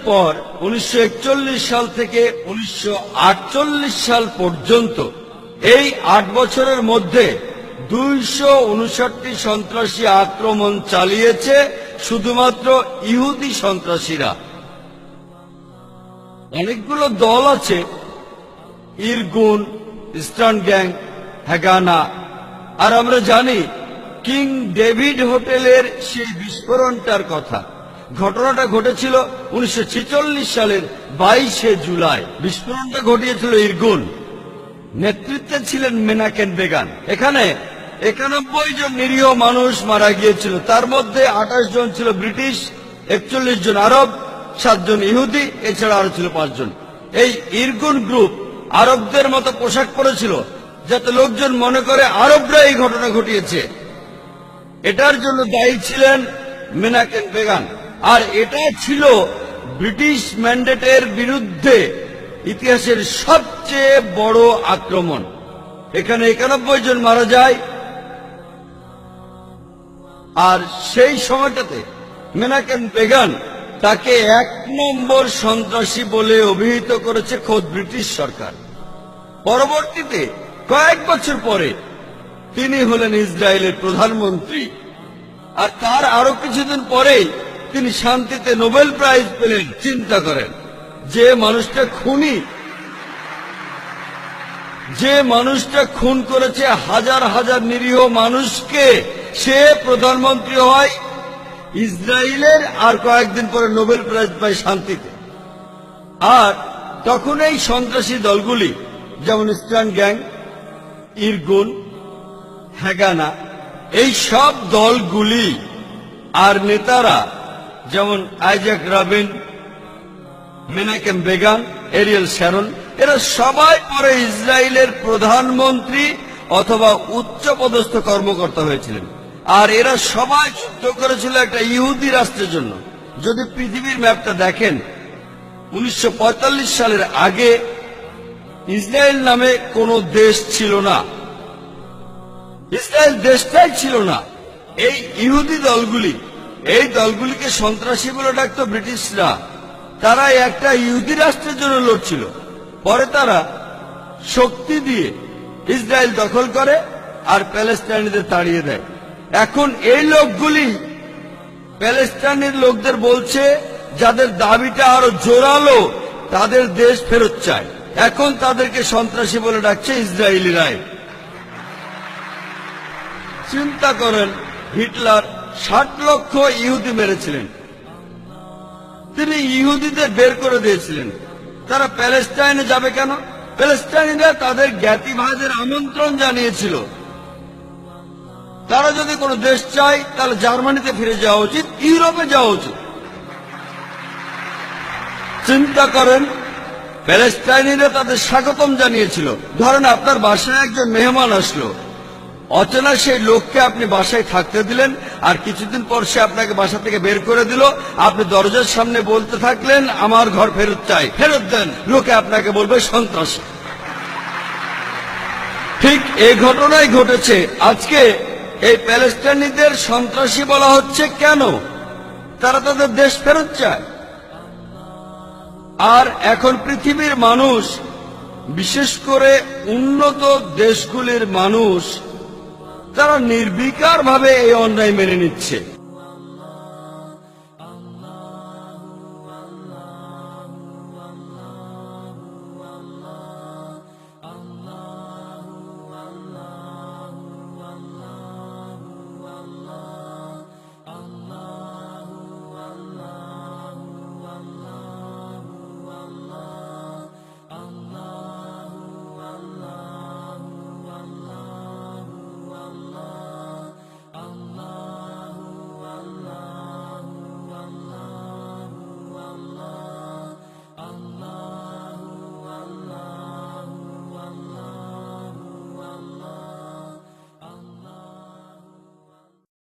পর 1941 সাল থেকে 1948 সাল পর্যন্ত এই 8 বছরের মধ্যে 259 সন্ত্রাসী আক্রমণ চালিয়েছে শুধুমাত্র ইহুদি সন্ত্রাসীরা। অনেকগুলো দল আছে, ইরগুন, ইস্টার্ন গ্যাং, হ্যাগানা। আর আমরা জানি কিং ডেভিড হোটেলের সেই বিস্ফোরণটার কথা। ঘটনাটা ঘটেছিল 1946 সালের 22শে জুলাই। বিস্ফোরণটা ঘটিয়েছিল ইরগুন, নেতৃত্বে ছিলেন মেনাকেন বেগান। এখানে 91 জন নিরীহ মানুষ মারা গিয়েছিল, তার মধ্যে 28 জন ছিল ব্রিটিশ, 41 জন আরব, 7 জন ইহুদি, এছাড়া আরো ছিল 5 জন। এই ইরগুন গ্রুপ আরবদের মতো পোশাক পরেছিল যাতে লোকজন মনে করে আরবরা এই ঘটনা ঘটিয়েছে। এটার জন্য দায়ী ছিলেন মেনাকেন বেগান। আর এটা ছিল ব্রিটিশ ম্যান্ডেটের বিরুদ্ধে ইতিহাসের সবচেয়ে বড় আক্রমণ। এখানে 91 জন মারা যায়। আর সেই সময়টাতে মেনাকেন বেগান তাকে 1 নম্বর সন্ত্রাসী বলে অভিহিত করেছে খোদ ব্রিটিশ সরকার। পরবর্তীতে কয়েক বছর পরে তিনি হলেন ইসরায়েলের প্রধানমন্ত্রী। আর তার আরো কিছুদিন পরেই তিনি শান্তিতে নোবেল প্রাইজ পেলেন। চিন্তা করেন, যে মানুষটা খুন করেছে হাজার হাজার নিরীহ মানুষকে, সে প্রধানমন্ত্রী হয় ইসরায়েলের, আর কয়েকদিন পরে নোবেল প্রাইজ পায় শান্তিতে। আর তখন এই সন্ত্রাসী দলগুলি যেমন ইস্টার্ন গ্যাং, ইরগুন, হ্যাগানা, এই সব দলগুলি আর নেতারা যেমন Isaac Rabin, Menachem Begin, Ariel Sharon, এরা সবাই পরে ইসরায়েলের প্রধানমন্ত্রী অথবা উচ্চপদস্থ কর্মকর্তা হয়েছিলেন। আর এরা সবাই যুদ্ধ করেছিল একটা ইহুদি রাষ্ট্রের জন্য। যদি পৃথিবীর ম্যাপটা দেখেন, 1945 সালের আগে ইসরায়েল নামে কোনো দেশ ছিল না। ইসরায়েল দেশটাই ছিল না। এই ইহুদি দলগুলিকে সন্ত্রাসী বলে ডাকতো ব্রিটিশরা। তারা একটা ইহুদি রাষ্ট্রের জন্য লড়ছিল। পরে তারা শক্তি দিয়ে ইসরায়েল দখল করে আর প্যালেস্টাইনিদের তাড়িয়ে দেয়। এখন এই লোকগুলি প্যালেস্টাইনের লোকদের বলছে, যাদের দাবিটা আরো জোরালো, তাদের দেশ ফেরত চায়। এখন তাদেরকে সন্ত্রাসী বলে ডাকছে ইসরায়েলিরাই। চিন্তা করেন, হিটলার 60 লক্ষ ইহুদি মেরেছিলেন। তিনি ইহুদিদের বের করে দিয়েছিলেন। তারা প্যালেস্টাইনে যাবে কেন? প্যালেস্টাইনিরা তাদের জ্ঞাতিভাইদের আমন্ত্রণ জানিয়েছিল। তারা যদি কোনো দেশ চায় তাহলে জার্মানিতে ফিরে যাওয়া উচিত, ইউরোপে যাওয়া উচিত। চিন্তা করেন, প্যালেস্টাইনিরা তাদের স্বাগতম জানিয়েছিল। ধরেন আপনার বাসায় একজন মেহমান আসলো, অচেনা সেই লোককে আপনি বাসায় থাকতে দিলেন, আর কিছুদিন পর সে আপনাকে বাসা থেকে বের করে দিল। আপনি দরজার সামনে বলতে থাকলেন, আমার ঘর ফেরত চাই, ফেরত দেন। লোকে আপনাকে বলবে সন্ত্রাসী। ঠিক এই ঘটনাই ঘটেছে। আজকে এই প্যালেস্টাইনিদের সন্ত্রাসী বলা হচ্ছে কেন? তারা তাদের দেশ ফেরত চায়। আর এখন পৃথিবীর মানুষ, বিশেষ করে উন্নত দেশগুলির মানুষ, তারা নির্বিকারভাবে এই অন্যায় মেনে নিচ্ছে।